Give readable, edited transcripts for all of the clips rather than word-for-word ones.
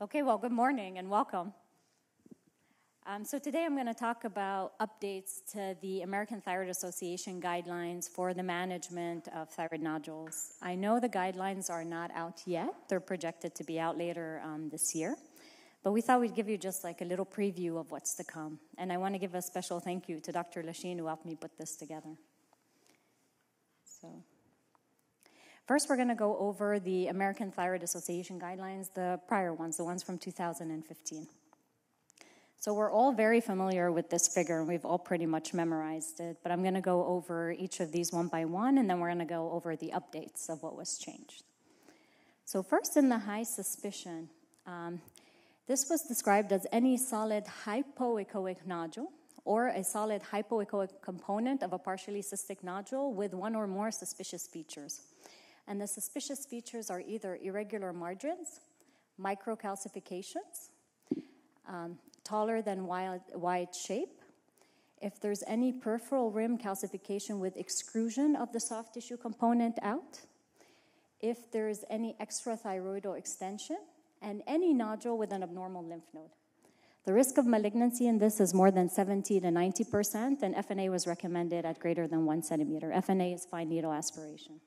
Okay, well, good morning and welcome. So today I'm going to talk about updates to the American Thyroid Association guidelines for the management of thyroid nodules. I know the guidelines are not out yet. They're projected to be out later this year. But we thought we'd give you just like a little preview of what's to come. And I want to give a special thank you to Dr. Lachine who helped me put this together. So first, we're going to go over the American Thyroid Association guidelines, the prior ones, the ones from 2015. So we're all very familiar with this figure, and we've all pretty much memorized it. But I'm going to go over each of these one by one, and then we're going to go over the updates of what was changed. So first, in the high suspicion, this was described as any solid hypoechoic nodule or a solid hypoechoic component of a partially cystic nodule with one or more suspicious features. And the suspicious features are either irregular margins, microcalcifications, taller than wide shape, if there's any peripheral rim calcification with exclusion of the soft tissue component out, if there's any extrathyroidal extension, and any nodule with an abnormal lymph node. The risk of malignancy in this is more than 70 to 90%, and FNA was recommended at greater than 1 centimeter. FNA is fine needle aspiration.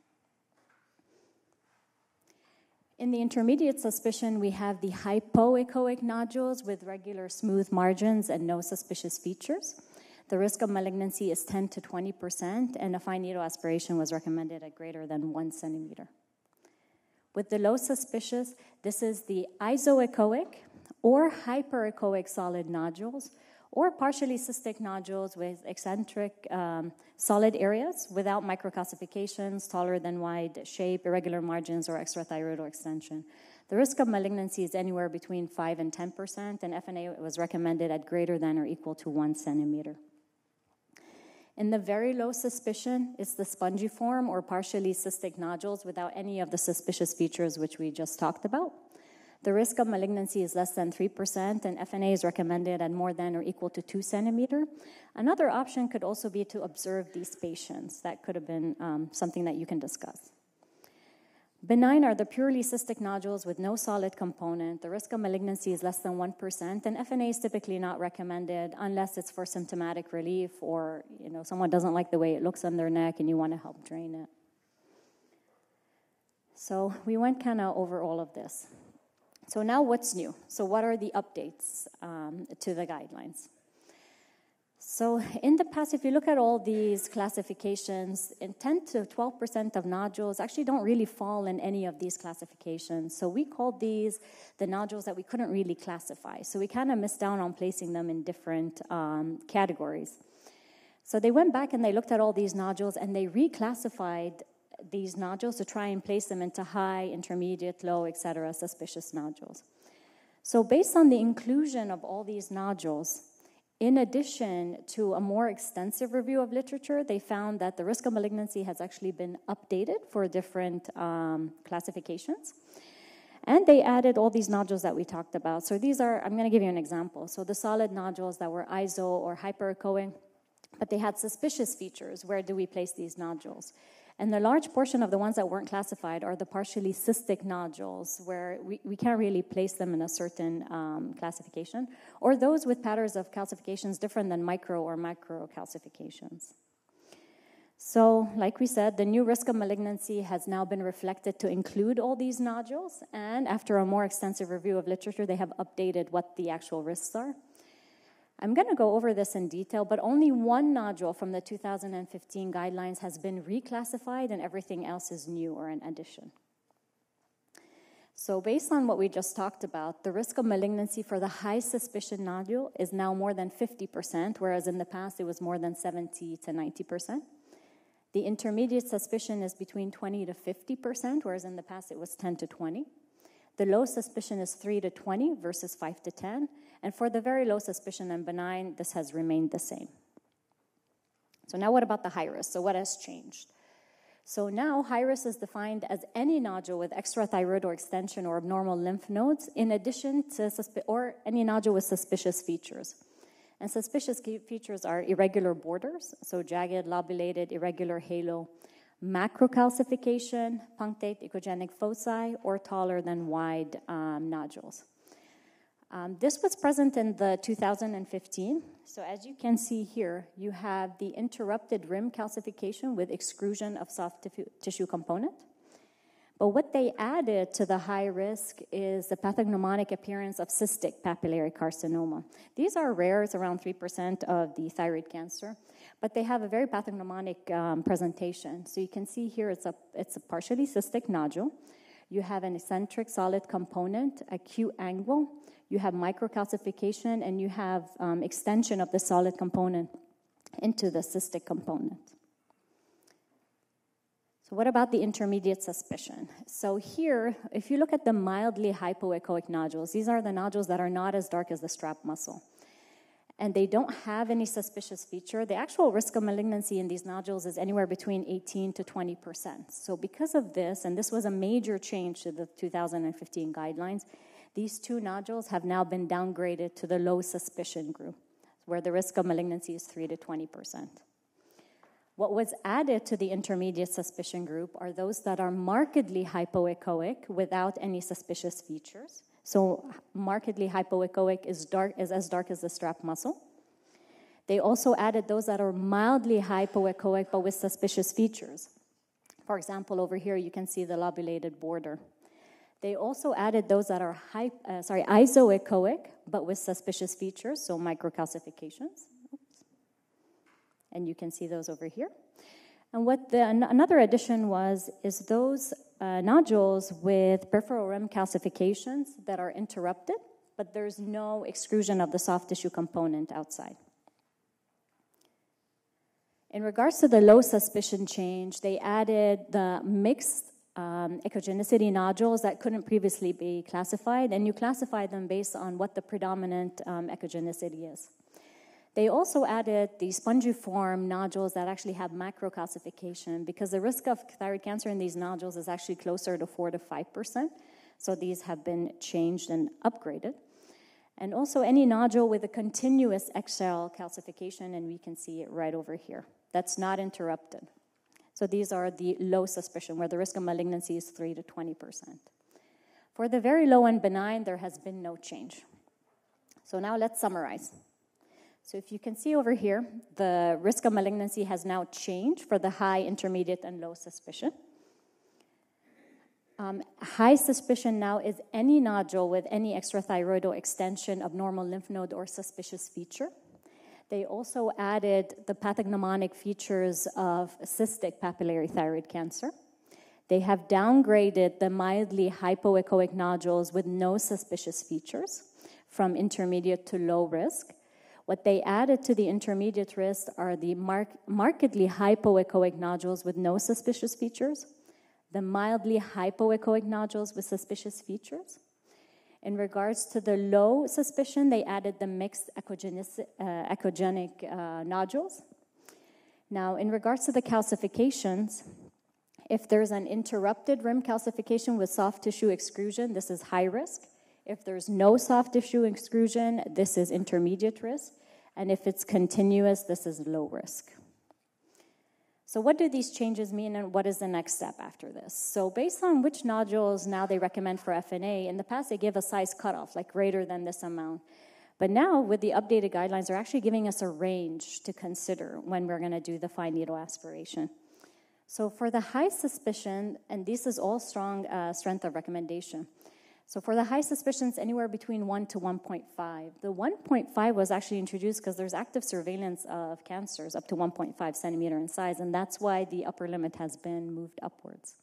In the intermediate suspicion, we have the hypoechoic nodules with regular smooth margins and no suspicious features. The risk of malignancy is 10 to 20%, and a fine needle aspiration was recommended at greater than 1 centimeter. With the low suspicious, this is the isoechoic or hyperechoic solid nodules, or partially cystic nodules with eccentric solid areas without microcalcifications, taller than wide shape, irregular margins, or extrathyroidal extension. The risk of malignancy is anywhere between 5 and 10%, and FNA was recommended at greater than or equal to 1 centimeter. In the very low suspicion, it's the spongiform or partially cystic nodules without any of the suspicious features which we just talked about. The risk of malignancy is less than 3%, and FNA is recommended at more than or equal to 2 centimeter. Another option could also be to observe these patients. That could have been something that you can discuss. Benign are the purely cystic nodules with no solid component. The risk of malignancy is less than 1%, and FNA is typically not recommended unless it's for symptomatic relief or someone doesn't like the way it looks on their neck and you want to help drain it. So we went kind of over all of this. So now what's new? So what are the updates to the guidelines? So in the past, if you look at all these classifications, 10 to 12% of nodules actually don't really fall in any of these classifications. So we called these the nodules that we couldn't really classify. So we kind of missed out on placing them in different categories. So they went back and they looked at all these nodules and they reclassified these nodules to try and place them into high, intermediate, low, etc., suspicious nodules. So based on the inclusion of all these nodules, in addition to a more extensive review of literature, they found that the risk of malignancy has actually been updated for different classifications. And they added all these nodules that we talked about. So these are, I'm going to give you an example. So the solid nodules that were iso or hyperechoic, but they had suspicious features. Where do we place these nodules? And the large portion of the ones that weren't classified are the partially cystic nodules, where we can't really place them in a certain classification, or those with patterns of calcifications different than micro or macro calcifications. So, like we said, the new risk of malignancy has now been reflected to include all these nodules, and after a more extensive review of literature, they have updated what the actual risks are. I'm going to go over this in detail, but only one nodule from the 2015 guidelines has been reclassified and everything else is new or an addition. So based on what we just talked about, the risk of malignancy for the high suspicion nodule is now more than 50%, whereas in the past it was more than 70 to 90%. The intermediate suspicion is between 20 to 50%, whereas in the past it was 10 to 20. The low suspicion is 3 to 20 versus 5 to 10. And for the very low suspicion and benign, this has remained the same. So now what about the high risk? So what has changed? So now high risk is defined as any nodule with extrathyroidal extension or abnormal lymph nodes, in addition to or any nodule with suspicious features. And suspicious features are irregular borders, so jagged, lobulated, irregular halo, macrocalcification, punctate echogenic foci, or taller than wide nodules. This was present in the 2015. So as you can see here, you have the interrupted rim calcification with extrusion of soft tissue component. But what they added to the high risk is the pathognomonic appearance of cystic papillary carcinoma. These are rare, it's around 3% of the thyroid cancer, but they have a very pathognomonic presentation. So you can see here it's a partially cystic nodule. You have an eccentric solid component, acute angle, you have microcalcification, and you have extension of the solid component into the cystic component. So what about the intermediate suspicion? So here, if you look at the mildly hypoechoic nodules, these are the nodules that are not as dark as the strap muscle. And they don't have any suspicious feature. The actual risk of malignancy in these nodules is anywhere between 18 to 20%. So because of this, and this was a major change to the 2015 guidelines, these two nodules have now been downgraded to the low suspicion group, where the risk of malignancy is 3 to 20%. What was added to the intermediate suspicion group are those that are markedly hypoechoic without any suspicious features. So markedly hypoechoic is as dark as the strap muscle. They also added those that are mildly hypoechoic but with suspicious features. For example, over here you can see the lobulated border. They also added those that are isoechoic but with suspicious features, so microcalcifications. And you can see those over here. And what another addition is those nodules with peripheral rim calcifications that are interrupted, but there's no extrusion of the soft tissue component outside. In regards to the low suspicion change, they added the mixed echogenicity nodules that couldn't previously be classified, and you classify them based on what the predominant echogenicity is. They also added the spongiform nodules that actually have macrocalcification because the risk of thyroid cancer in these nodules is actually closer to 4 to 5%. So these have been changed and upgraded. And also any nodule with a continuous eggshell calcification, and we can see it right over here. That's not interrupted. So these are the low suspicion where the risk of malignancy is 3 to 20%. For the very low and benign, there has been no change. So now let's summarize. So if you can see over here, the risk of malignancy has now changed for the high, intermediate, and low suspicion. High suspicion now is any nodule with any extrathyroidal extension of normal lymph node or suspicious feature. They also added the pathognomonic features of cystic papillary thyroid cancer. They have downgraded the mildly hypoechoic nodules with no suspicious features from intermediate to low risk. What they added to the intermediate risk are the markedly hypoechoic nodules with no suspicious features, the mildly hypoechoic nodules with suspicious features. In regards to the low suspicion, they added the mixed echogenic nodules. Now, in regards to the calcifications, if there's an interrupted rim calcification with soft tissue extrusion, this is high risk. If there's no soft tissue extrusion, this is intermediate risk. And if it's continuous, this is low risk. So what do these changes mean, and what is the next step after this? So based on which nodules now they recommend for FNA, in the past they give a size cutoff, like greater than this amount. But now with the updated guidelines, they're actually giving us a range to consider when we're going to do the fine needle aspiration. So for the high suspicion, and this is all strong strength of recommendation. So for the high suspicions, anywhere between 1 to 1.5. The 1.5 was actually introduced because there's active surveillance of cancers up to 1.5 centimeter in size, and that's why the upper limit has been moved upwards.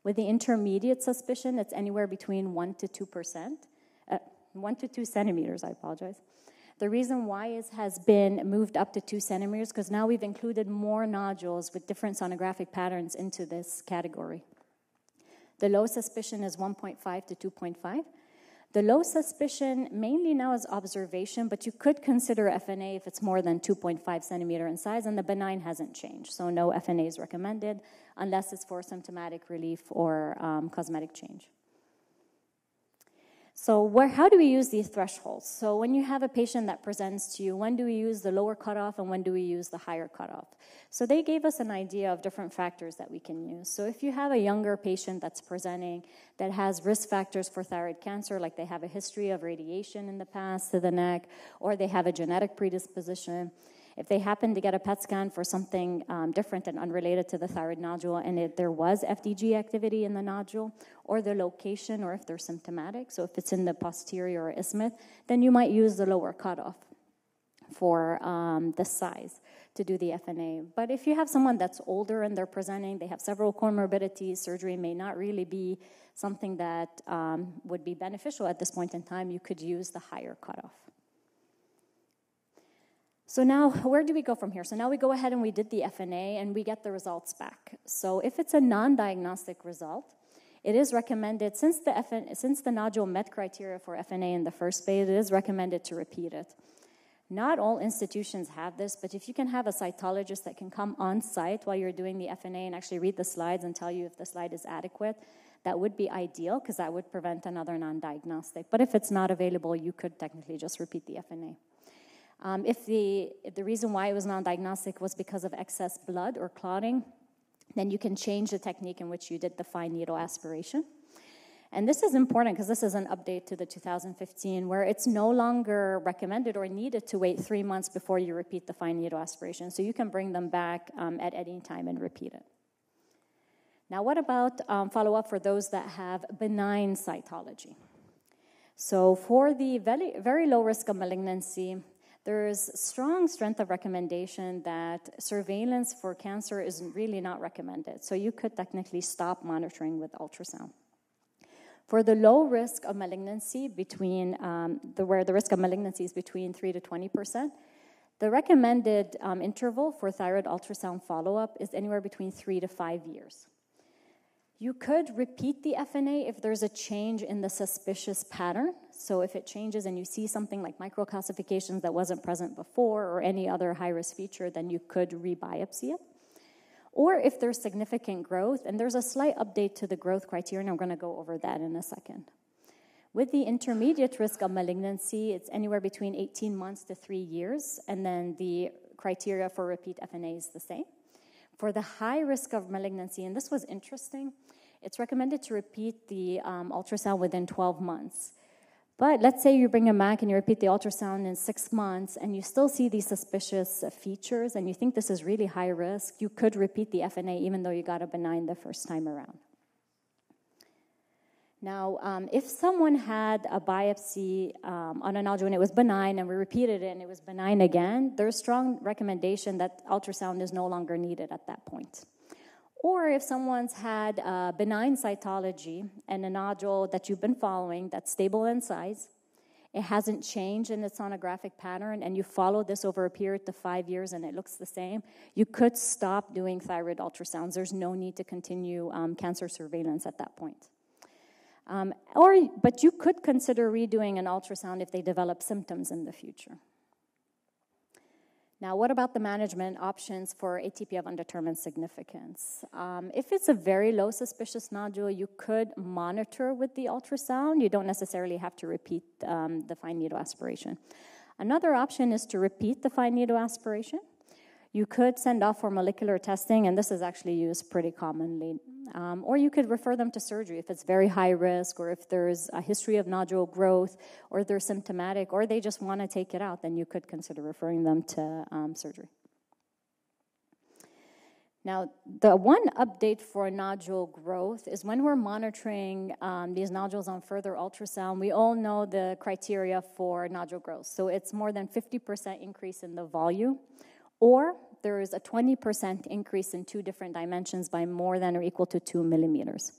With the intermediate suspicion, it's anywhere between 1 to 2%, 1 to 2 centimeters, I apologize. The reason why it has been moved up to 2 centimeters because now we've included more nodules with different sonographic patterns into this category. The low suspicion is 1.5 to 2.5. The low suspicion mainly now is observation, but you could consider FNA if it's more than 2.5 centimeter in size, and the benign hasn't changed. So no FNA is recommended unless it's for symptomatic relief or cosmetic change. So how do we use these thresholds? So when you have a patient that presents to you, when do we use the lower cutoff and when do we use the higher cutoff? So they gave us an idea of different factors that we can use. So if you have a younger patient that's presenting that has risk factors for thyroid cancer, like they have a history of radiation in the past to the neck, or they have a genetic predisposition, if they happen to get a PET scan for something different and unrelated to the thyroid nodule, and there was FDG activity in the nodule, or the location, or if they're symptomatic, so if it's in the posterior or isthmus, then you might use the lower cutoff for the size to do the FNA. But if you have someone that's older and they're presenting, they have several comorbidities, surgery may not really be something that would be beneficial at this point in time, you could use the higher cutoff. So now, where do we go from here? So now we go ahead and we did the FNA and we get the results back. So if it's a non-diagnostic result, it is recommended, since the nodule met criteria for FNA in the first phase, it is recommended to repeat it. Not all institutions have this, but if you can have a cytologist that can come on site while you're doing the FNA and actually read the slides and tell you if the slide is adequate, that would be ideal because that would prevent another non-diagnostic. But if it's not available, you could technically just repeat the FNA. If the reason why it was non-diagnostic was because of excess blood or clotting, then you can change the technique in which you did the fine needle aspiration. And this is important because this is an update to the 2015 where it's no longer recommended or needed to wait 3 months before you repeat the fine needle aspiration. So you can bring them back at any time and repeat it. Now, what about follow-up for those that have benign cytology? So for the very low risk of malignancy, there's strong strength of recommendation that surveillance for cancer is really not recommended. So you could technically stop monitoring with ultrasound. For the low risk of malignancy, where the risk of malignancy is between 3 to 20%, the recommended interval for thyroid ultrasound follow-up is anywhere between 3 to 5 years. You could repeat the FNA if there's a change in the suspicious pattern. So if it changes and you see something like microcalcifications that wasn't present before or any other high-risk feature, then you could rebiopsy it. Or if there's significant growth, and there's a slight update to the growth criteria, and I'm going to go over that in a second. With the intermediate risk of malignancy, it's anywhere between 18 months to 3 years, and then the criteria for repeat FNA is the same. For the high risk of malignancy, and this was interesting, it's recommended to repeat the ultrasound within 12 months. But let's say you bring them back and you repeat the ultrasound in 6 months and you still see these suspicious features and you think this is really high risk, you could repeat the FNA even though you got a benign the first time around. Now, if someone had a biopsy on a nodule and it was benign and we repeated it and it was benign again, there's strong recommendation that ultrasound is no longer needed at that point. Or if someone's had a benign cytology and a nodule that you've been following that's stable in size, it hasn't changed in its sonographic pattern, and you follow this over a period of 5 years and it looks the same, you could stop doing thyroid ultrasounds. There's no need to continue cancer surveillance at that point. But you could consider redoing an ultrasound if they develop symptoms in the future. Now, what about the management options for ATP of undetermined significance? If it's a very low suspicious nodule, you could monitor with the ultrasound. You don't necessarily have to repeat the fine needle aspiration. Another option is to repeat the fine needle aspiration. You could send off for molecular testing, and this is actually used pretty commonly. Or you could refer them to surgery if it's very high risk, or if there's a history of nodule growth, or they're symptomatic, or they just want to take it out, then you could consider referring them to surgery. Now, the one update for nodule growth is when we're monitoring these nodules on further ultrasound, we all know the criteria for nodule growth. So it's more than 50% increase in the volume, or there is a 20% increase in 2 different dimensions by more than or equal to 2 millimeters.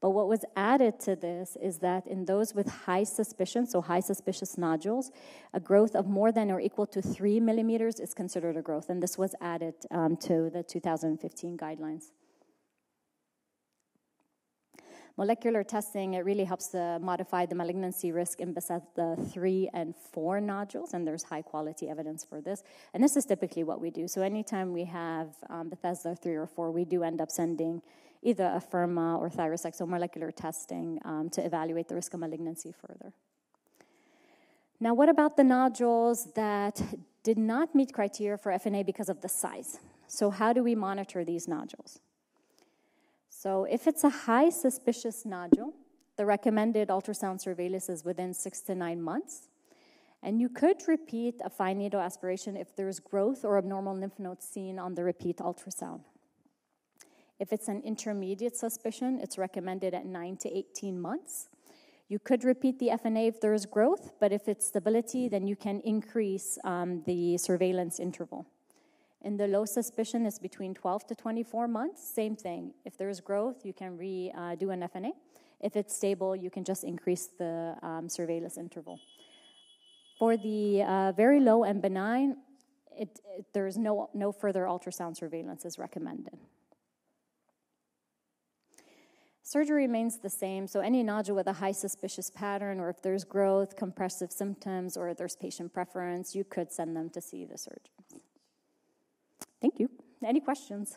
But what was added to this is that in those with high suspicion, so high suspicious nodules, a growth of more than or equal to 3 millimeters is considered a growth, and this was added to the 2015 guidelines. Molecular testing, it really helps to modify the malignancy risk in Bethesda 3 and 4 nodules, and there's high-quality evidence for this. And this is typically what we do. So anytime we have Bethesda 3 or 4, we do end up sending either a FIRMA or thyrosex, so molecular testing to evaluate the risk of malignancy further. Now, what about the nodules that did not meet criteria for FNA because of the size? So how do we monitor these nodules? So if it's a high suspicious nodule, the recommended ultrasound surveillance is within 6 to 9 months. And you could repeat a fine needle aspiration if there's growth or abnormal lymph nodes seen on the repeat ultrasound. If it's an intermediate suspicion, it's recommended at 9 to 18 months. You could repeat the FNA if there's growth, but if it's stability, then you can increase the surveillance interval. In the low suspicion, it's between 12 to 24 months. Same thing. If there's growth, you can do an FNA. If it's stable, you can just increase the surveillance interval. For the very low and benign, there's no further ultrasound surveillance is recommended. Surgery remains the same, so any nodule with a high suspicious pattern, or if there's growth, compressive symptoms, or there's patient preference, you could send them to see the surgeon. Thank you. Any questions?